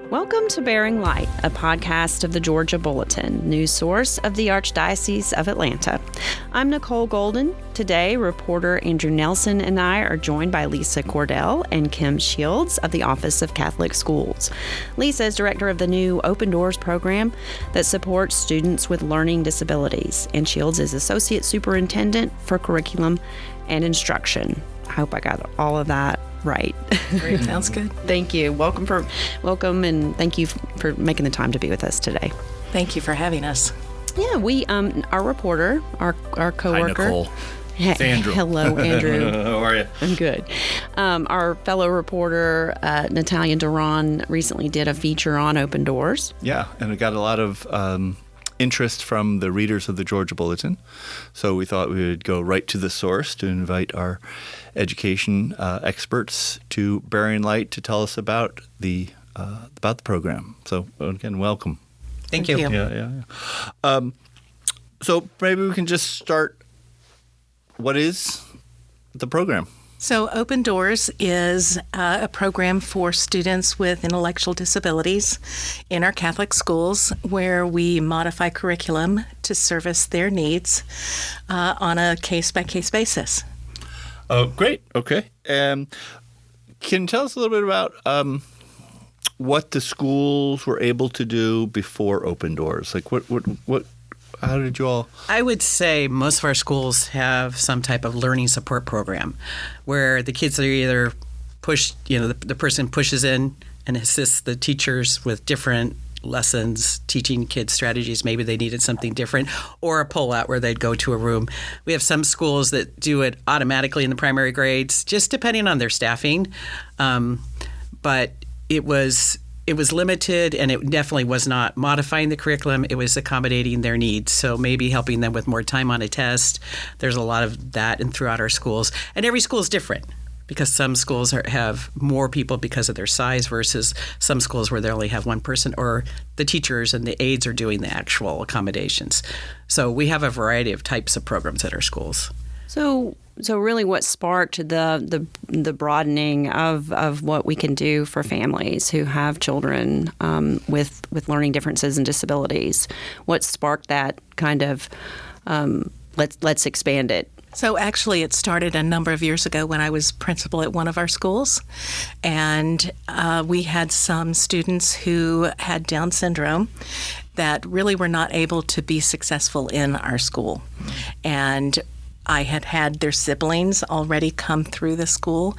Welcome to Bearing Light, a podcast of the Georgia Bulletin, news source of the Archdiocese of Atlanta. I'm Nicole Golden. Today, reporter Andrew Nelson and I are joined by Lisa Cordell and Kim Shields of the Office of Catholic Schools. Lisa is director of the new Open Doors program that supports students with learning disabilities, and Shields is associate superintendent for curriculum and instruction. I hope I got all of that right. Great. Sounds good. Thank you. Welcome, and thank you for making the time to be with us today. Thank you for having us. Yeah, we our reporter, our coworker. Hi, Nicole. It's Andrew. Hello, Andrew. How are you? I'm good. Our fellow reporter, Natalia Duran, recently did a feature on Open Doors. Yeah, and it got a lot of interest from the readers of the Georgia Bulletin. So we thought we would go right to the source to invite our education experts to Bearing Light to tell us about the program. So again, welcome. Thank you. Yeah. So maybe we can just start. What is the program? So Open Doors is a program for students with intellectual disabilities in our Catholic schools where we modify curriculum to service their needs on a case-by-case basis. Oh, great. Okay. Can you tell us a little bit about what the schools were able to do before Open Doors? Like what how did you all? I would say most of our schools have some type of learning support program where the kids are either pushed, the person pushes in and assists the teachers with different lessons, teaching kids strategies. Maybe they needed something different, or a pull-out where they'd go to a room. We have some schools that do it automatically in the primary grades, just depending on their staffing. But it was limited, and it definitely was not modifying the curriculum. It was accommodating their needs. So maybe helping them with more time on a test. There's a lot of that throughout our schools. And every school is different because some schools have more people because of their size versus some schools where they only have one person, or the teachers and the aides are doing the actual accommodations. So we have a variety of types of programs at our schools. So really what sparked the broadening of what we can do for families who have children with learning differences and disabilities? What sparked that kind of let's expand it? So actually it started a number of years ago when I was principal at one of our schools, and we had some students who had Down syndrome that really were not able to be successful in our school. And I had their siblings already come through the school.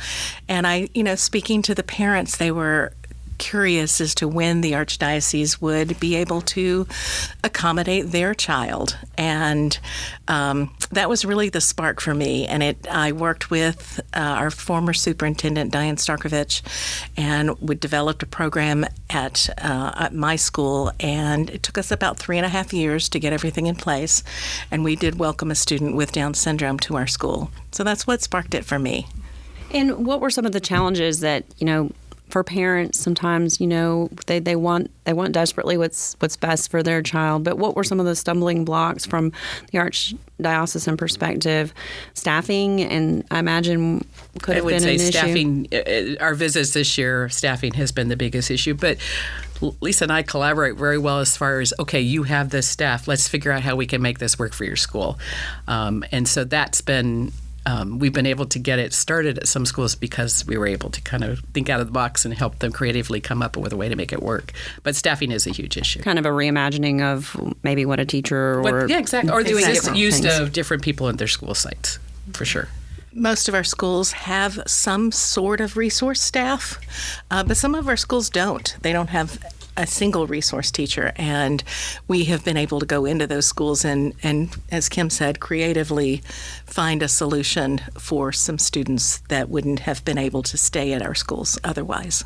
And speaking to the parents, they were curious as to when the Archdiocese would be able to accommodate their child. And that was really the spark for me. And I worked with our former superintendent, Diane Starkovich, and we developed a program at my school. And it took us about 3.5 years to get everything in place. And we did welcome a student with Down syndrome to our school. So that's what sparked it for me. And what were some of the challenges that, for parents, sometimes, they want desperately what's best for their child. But what were some of the stumbling blocks from the Archdiocesan perspective? Staffing, and I imagine could have been an issue. Staffing. Our visits this year, staffing has been the biggest issue. But Lisa and I collaborate very well as far as, okay, you have this staff. Let's figure out how we can make this work for your school. And so that's been. We've been able to get it started at some schools because we were able to kind of think out of the box and help them creatively come up with a way to make it work. But staffing is a huge issue. Kind of a reimagining of maybe what a teacher exactly. Or the use of different people in their school sites, for sure. Most of our schools have some sort of resource staff, but some of our schools don't. They don't have a single resource teacher, and we have been able to go into those schools and as Kim said, creatively find a solution for some students that wouldn't have been able to stay at our schools otherwise.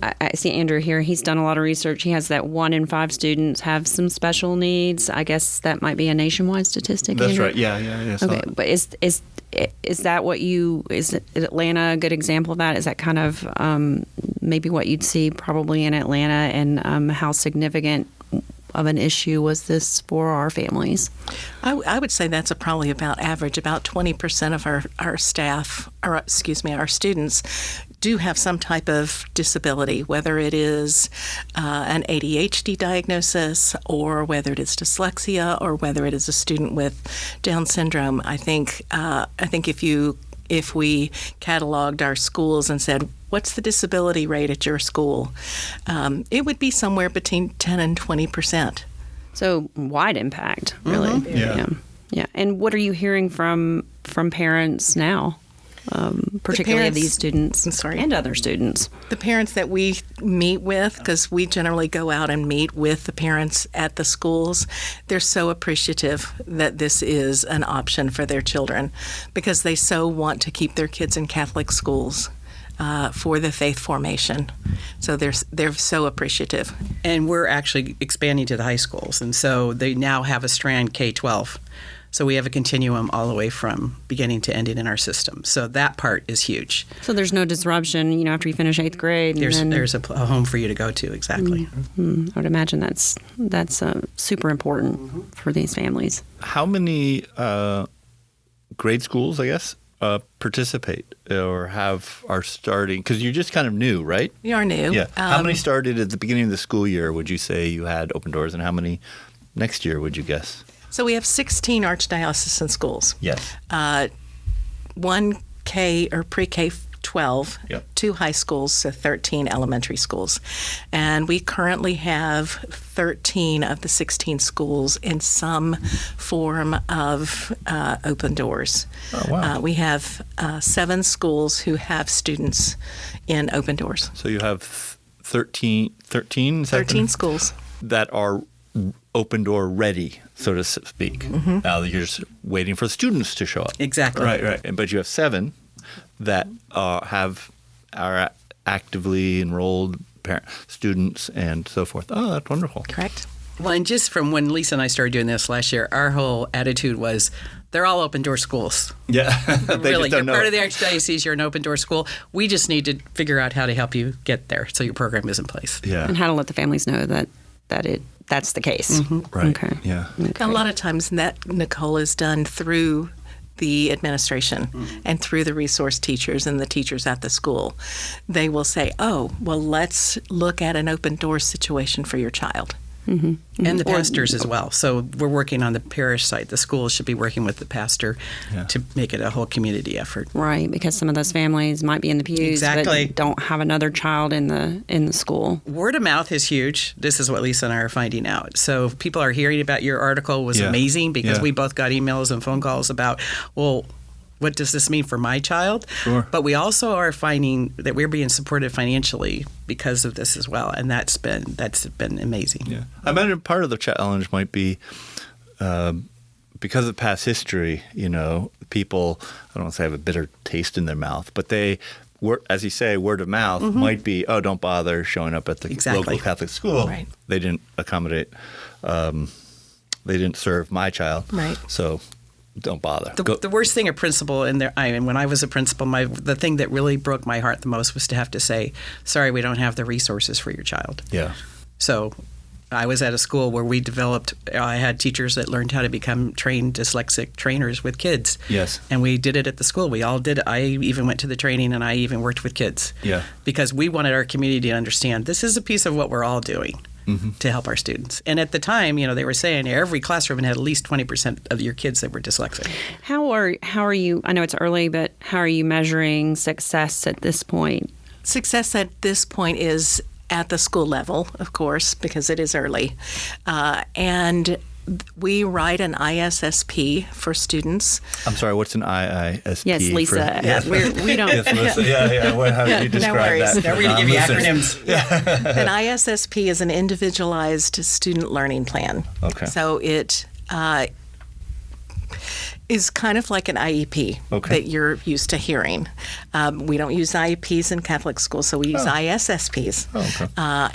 I see Andrew here. He's done a lot of research. He has that 1 in 5 students have some special needs. I guess that might be a nationwide statistic. That's Andrew? right. Yeah. Okay, but is that what is Atlanta a good example of that? Is that kind of maybe what you'd see probably in Atlanta, and how significant of an issue was this for our families? I would say that's probably about average. About 20% of our staff, our students, do have some type of disability, whether it is an ADHD diagnosis or whether it is dyslexia or whether it is a student with Down syndrome. I think if we cataloged our schools and said, what's the disability rate at your school? It would be somewhere between 10 and 20%. So wide impact, really. Yeah. And what are you hearing from parents now, particularly of these students and other students? The parents that we meet with, because we generally go out and meet with the parents at the schools, they're so appreciative that this is an option for their children because they so want to keep their kids in Catholic schools. For the faith formation. So they're so appreciative. And we're actually expanding to the high schools. And so they now have a strand K-12. So we have a continuum all the way from beginning to ending in our system. So that part is huge. So there's no disruption, after you finish 8th grade. There's a home for you to go to, exactly. I would imagine that's super important for these families. How many grade schools, I guess, participate or are starting? Because you're just kind of new, right? We are new. Yeah. How many started at the beginning of the school year, would you say you had open doors, and how many next year, would you guess? So we have 16 archdiocesan schools. Yes. 1 K or pre-K 12, Yep. 2 high schools, so 13 elementary schools. And we currently have 13 of the 16 schools in some form of open doors. Oh, wow. We have 7 schools who have students in open doors. So you have 13 schools that are open door ready, so to speak. Mm-hmm. Now you're just waiting for the students to show up. Exactly. Right. But you have 7 that are actively enrolled students and so forth. Oh, that's wonderful. Correct. Well, and just from when Lisa and I started doing this last year, our whole attitude was they're all open door schools. Yeah. Really, you're part of the Archdiocese, you're an open door school. We just need to figure out how to help you get there so your program is in place. Yeah. And how to let the families know that's the case. Mm-hmm. Right. Okay. Yeah. Okay. A lot of times that, Nicole, is done through the administration and through the resource teachers and the teachers at the school. They will say, oh, well, let's look at an open door situation for your child. Mm-hmm. And the pastors as well. So we're working on the parish side. The schools should be working with the pastor to make it a whole community effort. Right, because some of those families might be in the pews Exactly. but don't have another child in the school. Word of mouth is huge. This is what Lisa and I are finding out. So people are hearing about your article was amazing because we both got emails and phone calls about, well, what does this mean for my child? Sure. But we also are finding that we're being supported financially because of this as well, and that's been amazing. Yeah. I imagine part of the challenge might be because of past history, people, I don't want to say have a bitter taste in their mouth, but they, as you say, word of mouth might be, oh, don't bother showing up at the local Catholic school. Right. They didn't accommodate, they didn't serve my child. Right. So don't bother. The worst thing a principal when I was a principal, the thing that really broke my heart the most was to have to say, sorry, we don't have the resources for your child. Yeah. So I was at a school where I had teachers that learned how to become trained dyslexic trainers with kids. Yes. And we did it at the school. We all did it. I even went to the training and I even worked with kids. Yeah. Because we wanted our community to understand this is a piece of what we're all doing. To help our students. And at the time, they were saying every classroom had at least 20% of your kids that were dyslexic. How are you, I know it's early, but how are you measuring success at this point? Success at this point is at the school level, of course, because it is early. And we write an ISSP for students. I'm sorry, what's an IISP? Yes, Lisa. We don't. Yes, Lisa. Yeah. How do you describe worries. that? Now we're going to give you acronyms. An ISSP is an individualized student learning plan. Okay. So it is kind of like an IEP that you're used to hearing. We don't use IEPs in Catholic schools, so we use ISSPs. Oh, okay.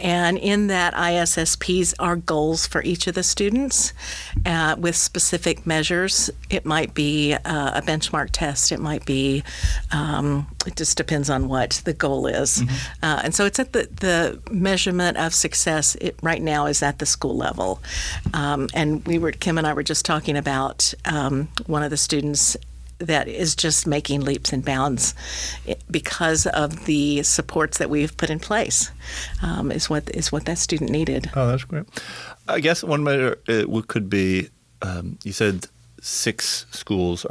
And in that ISSPs are goals for each of the students with specific measures. It might be a benchmark test. It might be, it just depends on what the goal is. And so it's at the measurement of success right now is at the school level. And Kim and I were just talking about one of the students that is just making leaps and bounds because of the supports that we've put in place. Is what that student needed. Oh, that's great. I guess one matter could be, you said 6 schools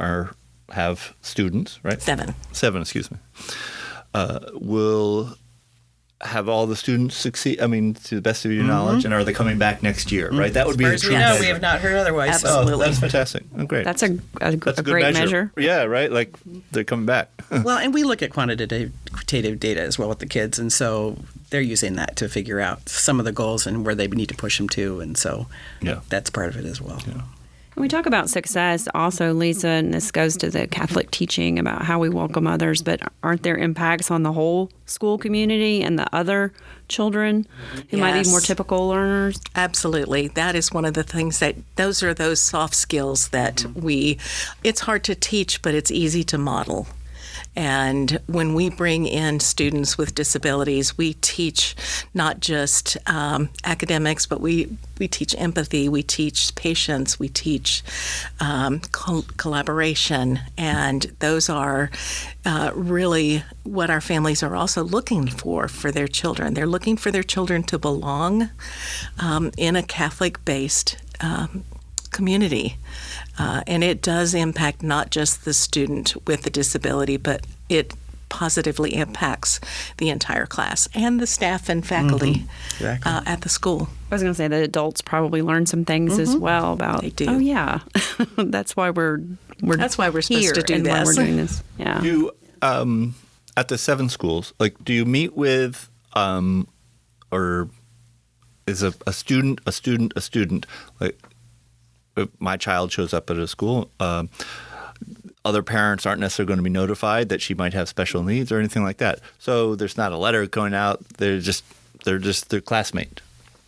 have students, right? 7. 7, excuse me. Will have all the students succeed? I mean, to the best of your knowledge, and are they coming back next year? Right, that would be. As far as we know, we have not heard otherwise. Absolutely. Oh, that's fantastic. Oh, great. That's a That's a good great measure. Yeah, right. Like they're coming back. Well, and we look at quantitative data as well with the kids, and so they're using that to figure out some of the goals and where they need to push them to, and so that's part of it as well. Yeah. When we talk about success, also, Lisa, and this goes to the Catholic teaching about how we welcome others, but aren't there impacts on the whole school community and the other children who might be more typical learners? Absolutely. That is one of the things those are those soft skills that it's hard to teach, but it's easy to model. And when we bring in students with disabilities, we teach not just academics, but we teach empathy, we teach patience, we teach collaboration, and those are really what our families are also looking for their children. They're looking for their children to belong in a Catholic-based community. And it does impact not just the student with the disability, but it positively impacts the entire class and the staff and faculty at the school. I was going to say that adults probably learn some things as well about. They do. Oh yeah, that's why we're supposed here to do and why this. we're doing this. Yeah. You at the 7 schools, like, do you meet with or is a student like? If my child shows up at a school, other parents aren't necessarily going to be notified that she might have special needs or anything like that. So there's not a letter going out. They're just their classmate.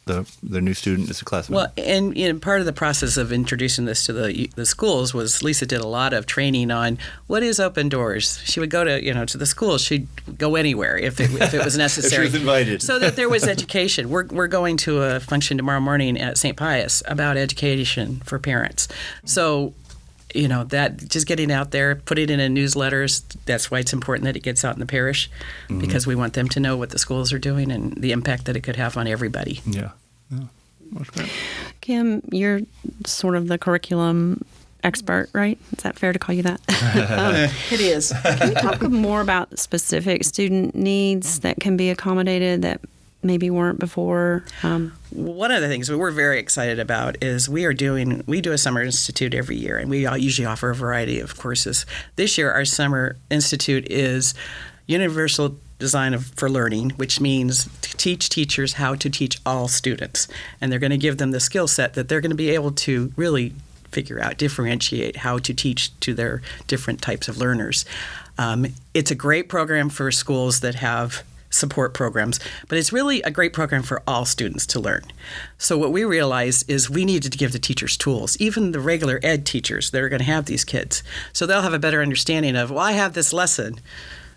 The new student is a classmate. Well, and part of the process of introducing this to the schools was Lisa did a lot of training on what is open doors. She would go to the schools. She'd go anywhere if it was necessary. If she was invited. So that there was education. We're going to a function tomorrow morning at St. Pius about education for parents. So, that just getting out there, putting it in newsletters, that's why it's important that it gets out in the parish, because we want them to know what the schools are doing and the impact that it could have on everybody. Yeah. That's great. Kim, you're sort of the curriculum expert, right? Is that fair to call you that? It is. Can we talk more about specific student needs that can be accommodated that maybe weren't before? One of the things that we're very excited about is we do a summer institute every year, and we usually offer a variety of courses. This year, our summer institute is Universal Design for Learning, which means to teach teachers how to teach all students. And they're going to give them the skill set that they're going to be able to really figure out, differentiate how to teach to their different types of learners. It's a great program for schools that have support programs, but it's really a great program for all students to learn. So what we realized is we needed to give the teachers tools, even the regular ed teachers that are going to have these kids. So they'll have a better understanding of, I have this lesson.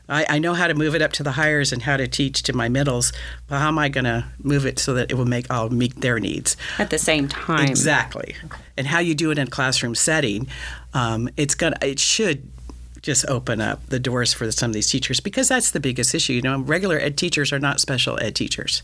I know how to move it up to the highers and how to teach to my middles, but how am I going to move it so that it will I'll meet their needs? At the same time. Exactly. And how you do it in a classroom setting, it should just open up the doors for some of these teachers, because that's the biggest issue. Regular ed teachers are not special ed teachers.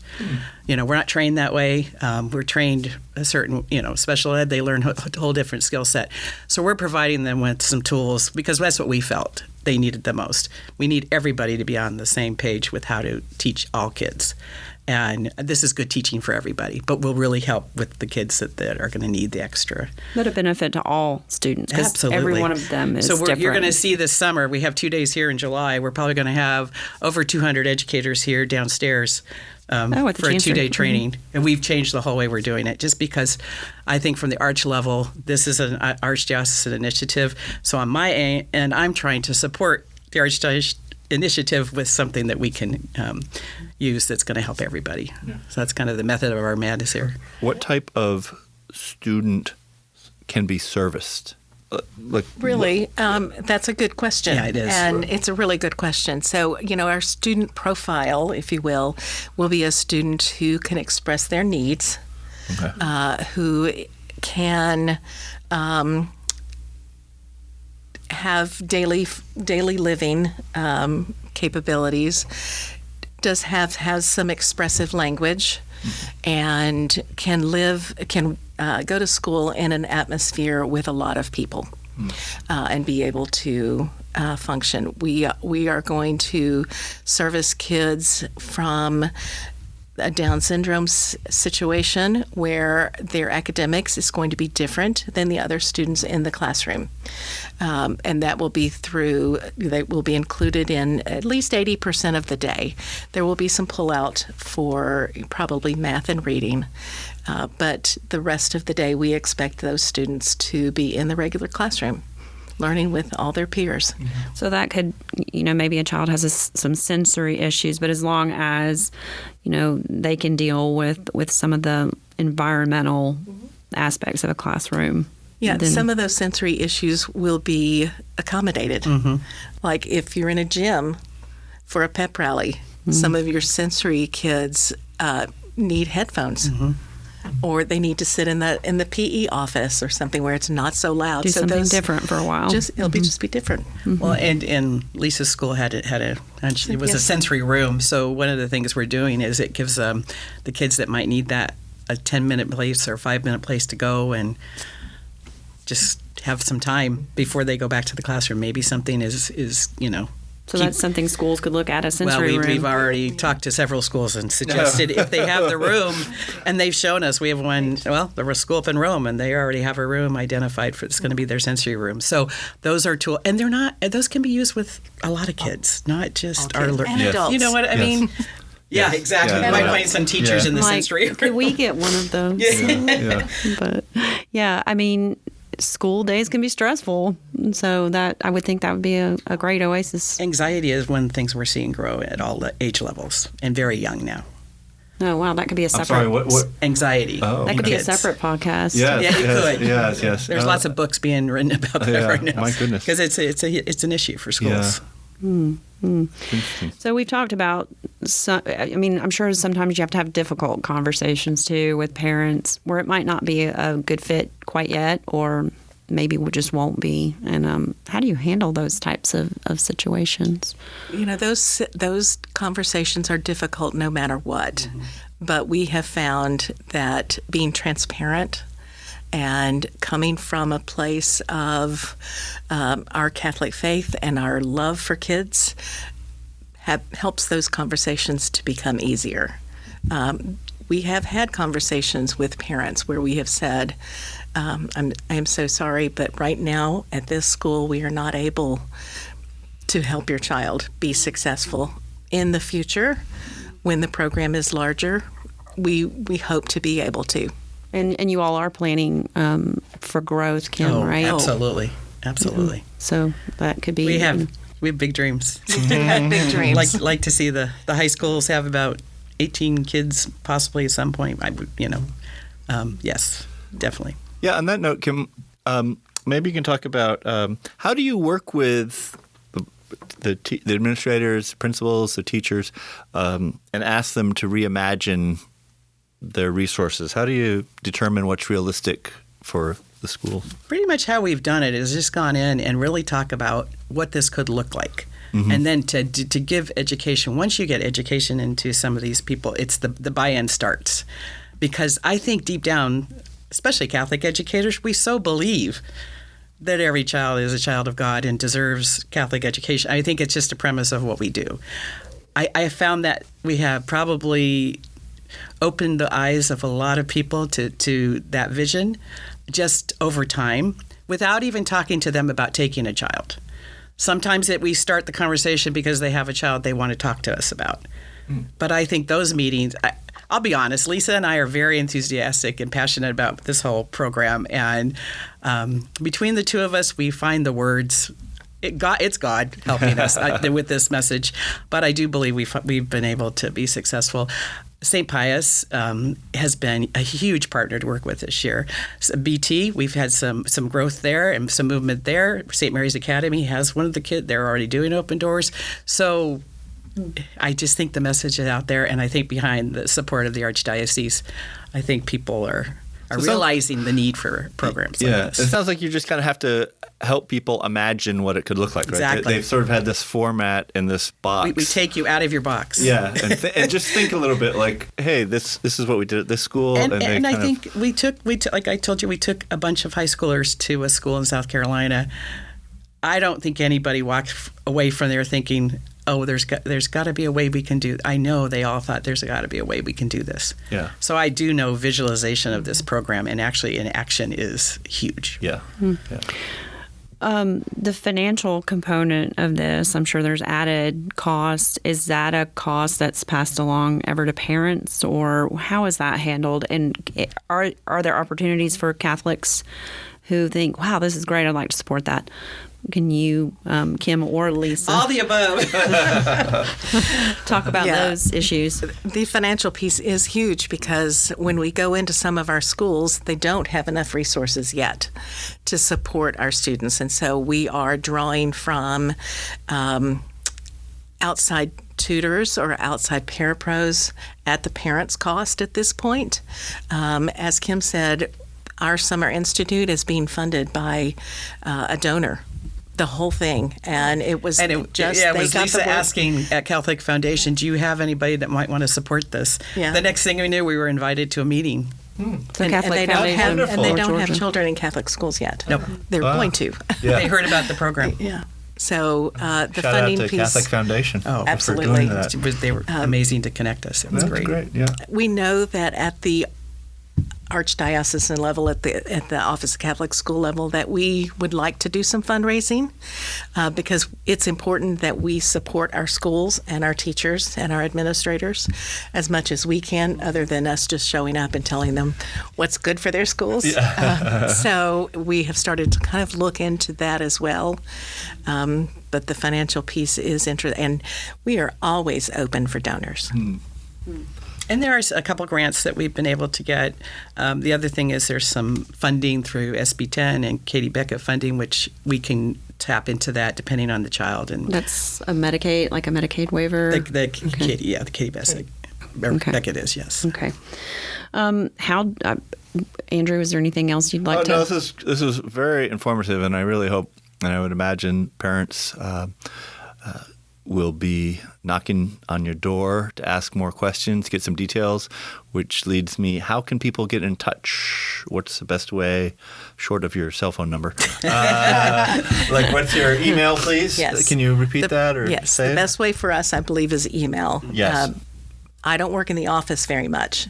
We're not trained that way. We're trained a certain, special ed, they learn a whole different skill set. So we're providing them with some tools because that's what we felt they needed the most. We need everybody to be on the same page with how to teach all kids. And this is good teaching for everybody, but will really help with the kids that are going to need the extra. But a benefit to all students. Absolutely. Every one of them is different. So you're going to see this summer, we have 2 days here in July. We're probably going to have over 200 educators here downstairs for a 2-day training. And we've changed the whole way we're doing it, just because I think from the arch level, this is an archdiocesan initiative. So on my end, I'm trying to support the archdiocese initiative with something that we can use that's going to help everybody. Yeah. So that's kind of the method of our madness here. What type of student can be serviced? That's a good question. Yeah, it is. And it's a really good question. So, our student profile, if you will be a student who can express their needs, who can have daily living capabilities, has some expressive language, and can go to school in an atmosphere with a lot of people, and be able to function. We are going to service kids from a Down syndrome situation where their academics is going to be different than the other students in the classroom. And that will be they will be included in at least 80% of the day. There will be some pull-out for probably math and reading, but the rest of the day we expect those students to be in the regular classroom, learning with all their peers. So that could, maybe a child has some sensory issues, but as long as, they can deal with some of the environmental aspects of a classroom. Yeah, some of those sensory issues will be accommodated. Like if you're in a gym for a pep rally, some of your sensory kids need headphones. Or they need to sit in the PE office or something where it's not so loud. Do something different for a while. It'll just be different. Well, and Lisa's school it was a sensory room. So one of the things we're doing is it gives the kids that might need that a 10-minute place or 5-minute place to go and just have some time before they go back to the classroom. Maybe something is So that's something schools could look at, a sensory room. We've already talked to several schools and suggested if they have the room, and they've shown us. We have one, there was a school up in Rome, and they already have a room identified for it's going to be their sensory room. So those are tools, and those can be used with a lot a not just our and adults. You know what I mean? Yeah, exactly. Yeah, you might find some teachers in the sensory room. Could we get one of those? But school days can be stressful, so that I would think that would be a great oasis. Anxiety is one of the things we're seeing grow at all the age levels, and very young now. Oh wow, that could be a separate. I'm sorry, what? Anxiety. Oh, that could be a kids. separate podcast. Yes, it could. Yes. There's lots of books being written about that right now. My goodness, because it's an issue for schools. So we've talked about. I'm sure sometimes you have to have difficult conversations too with parents where it might not be a good fit quite yet, or maybe we just won't be. And how do you handle those types of situations? Those conversations are difficult no matter what. But we have found that being transparent and coming from a place of our Catholic faith and our love for kids helps those conversations to become easier. We have had conversations with parents where we have said, I am so sorry, but right now at this school we are not able to help your child be successful. In the future, when the program is larger, we hope to be able to. And you all are planning for growth, Kim, right? Absolutely. So that could be. We have big dreams. Big dreams. Like to see the high schools have about 18 kids possibly at some point. Yes, definitely. Yeah. On that note, Kim, maybe you can talk about how do you work with the administrators, principals, the teachers, and ask them to reimagine their resources? How do you determine what's realistic for the school? Pretty much how we've done it is just gone in and really talk about what this could look like. And then to give education. Once you get education into some of these people, it's the buy-in starts. Because I think deep down, especially Catholic educators, we so believe that every child is a child of God and deserves Catholic education. I think it's just a premise of what we do. I found that we have probably opened the eyes of a lot of people to that vision just over time without even talking to them about taking a child. Sometimes we start the conversation because they have a child they want to talk to us about. But I think those meetings, I'll be honest, Lisa and I are very enthusiastic and passionate about this whole program. And between the two of us, we find the words. It's God helping us with this message. But I do believe we've been able to be successful. St. Pius has been a huge partner to work with this year. So BT, we've had some growth there and some movement there. St. Mary's Academy has one of the kids. They're already doing open doors. So I just think the message is out there, and I think behind the support of the Archdiocese, I think people are are realizing the need for programs like it this. sounds like you just kind of have to help people imagine what it could look like, right? Exactly. They've sort of had this format in this box. We take you out of your box. Yeah, and just think a little bit like, hey, this is what we did at this school. And I think we took, like I told you, we took a bunch of high schoolers to a school in South Carolina. I don't think anybody walked away from there thinking, oh, there's got to be a way we can do. I know they all thought there's got to be a way we can do this. Yeah. So I do know visualization of this program and actually in action is huge. Yeah. Yeah. The financial component of this, I'm sure there's added cost. Is that a cost that's passed along ever to parents, or how is that handled? And are there opportunities for Catholics who think, wow, this is great, I'd like to support that? Can you, Kim or Lisa, All the above. talk about those issues? The financial piece is huge because when we go into some of our schools, they don't have enough resources yet to support our students. And so we are drawing from outside tutors or outside parapros at the parents' cost at this point. As Kim said, our Summer Institute is being funded by a donor. The whole thing, and it was Lisa asking at Catholic Foundation, do you have anybody that might want to support this? Yeah. The next thing we knew, we were invited to a meeting. The Catholic Foundation they don't have Georgia. children in Catholic schools yet. Nope. They're going to. Yeah. They heard about the program. Yeah. So the Shout funding out to piece. Catholic Foundation. Oh, absolutely. For doing that. They were amazing to connect us. It was That's great. Yeah. We know that at the archdiocesan level, at the Office of Catholic School level, that we would like to do some fundraising because it's important that we support our schools and our teachers and our administrators as much as we can, other than us just showing up and telling them what's good for their schools. So we have started to kind of look into that as well. But the financial piece is interesting, and we are always open for donors. And there are a couple grants that we've been able to get. The other thing is there's some funding through SB 10 and Katie Beckett funding, which we can tap into that depending on the child. And That's a Medicaid waiver? Katie Beckett. Beckett is, yes. Okay. Andrew, is there anything else you'd like to? No, this is very informative, and I really hope, and I would imagine parents will be knocking on your door to ask more questions, get some details, which leads me, how can people get in touch? What's the best way, short of your cell phone number? What's your email, please? Yes. Can you repeat that or yes, say the it? best way for us, I believe, is email. Yes. I don't work in the office very much.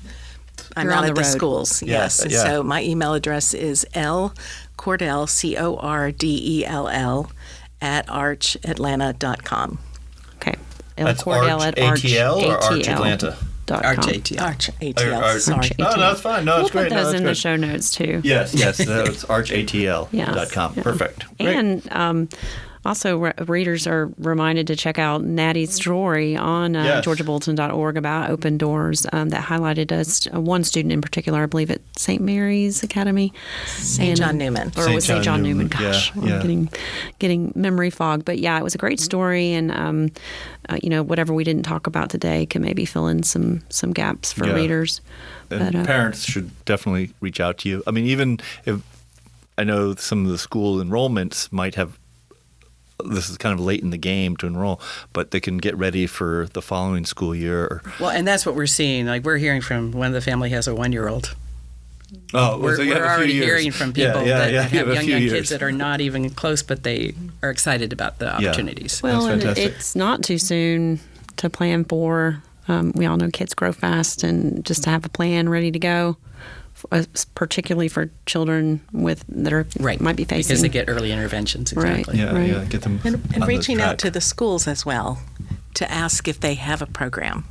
I'm You're not on at the the road. schools. Yes, Yes. yeah. So my email address is Cordell, Cordell, @archatlanta.com. Okay. That's Cordell at ATL or Arch ATL. Atlanta? RJTL. ArchATL. Arch- Sorry. No, that's fine. No, We'll it's great. put No, those that's in the good. show notes too. Yes, it's archatl.com. Yes. Perfect. Great. And also, readers are reminded to check out Natty's story on Yes. georgiabulletin.org about open doors that highlighted one student in particular, I believe at St. Mary's Academy. St. John Newman. Or it was St. John Newman. Yeah, Gosh, yeah. I'm getting memory fog. But yeah, it was a great story. And, whatever we didn't talk about today can maybe fill in some gaps for Yeah. readers. And But, parents should definitely reach out to you. I mean, even if I know some of the school enrollments might have, this is kind of late in the game to enroll, but they can get ready for the following school year. Well, and that's what we're seeing. Like, we're hearing from one of the family has a 1-year-old. Oh, We're already hearing from people that have young kids that are not even close, but they are excited about the opportunities. Well, That's and fantastic. it's not too soon to plan for. We all know kids grow fast, and just to have a plan ready to go, particularly for children that are might be facing, because they get early interventions. Exactly. Yeah, get them And on reaching the out track. to the schools as well to ask if they have a program.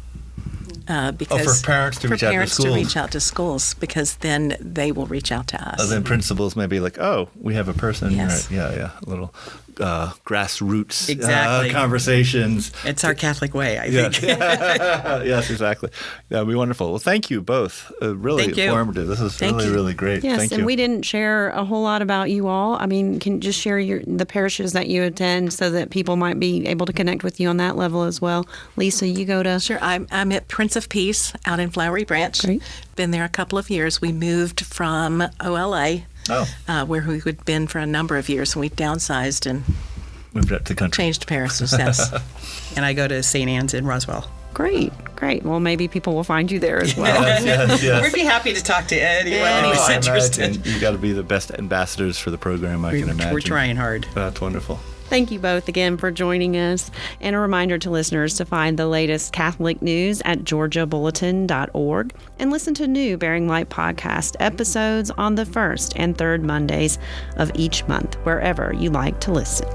Because for parents to reach out to parents schools. to reach out to schools, because then they will reach out to us. Then principals may be like, oh, we have a person. Yes. Right. Yeah, a little grassroots Exactly. conversations. It's our Catholic way, I Yes. think. Yes, exactly. That would be wonderful. Well, thank you both. Really Thank you. informative. This is Thank really, you. really great. Yes, Thank and you. we didn't share a whole lot about you all. I mean, can you just share the parishes that you attend so that people might be able to connect with you on that level as well? Lisa, you go to... Sure. I'm at Prince of Peace out in Flowery Branch. Great. Been there a couple of years. We moved from OLA, where we had been for a number of years, and we downsized and Moved up to country. changed parishes. Yes. And I go to St. Anne's in Roswell. Great. Well, maybe people will find you there as well. Yes. We'd be happy to talk to anyone Oh, who's I interested. imagine. You got to be the best ambassadors for the program, I can imagine. We're trying hard. That's wonderful. Thank you both again for joining us. And a reminder to listeners to find the latest Catholic news at georgiabulletin.org and listen to new Bearing Light podcast episodes on the first and third Mondays of each month, wherever you like to listen.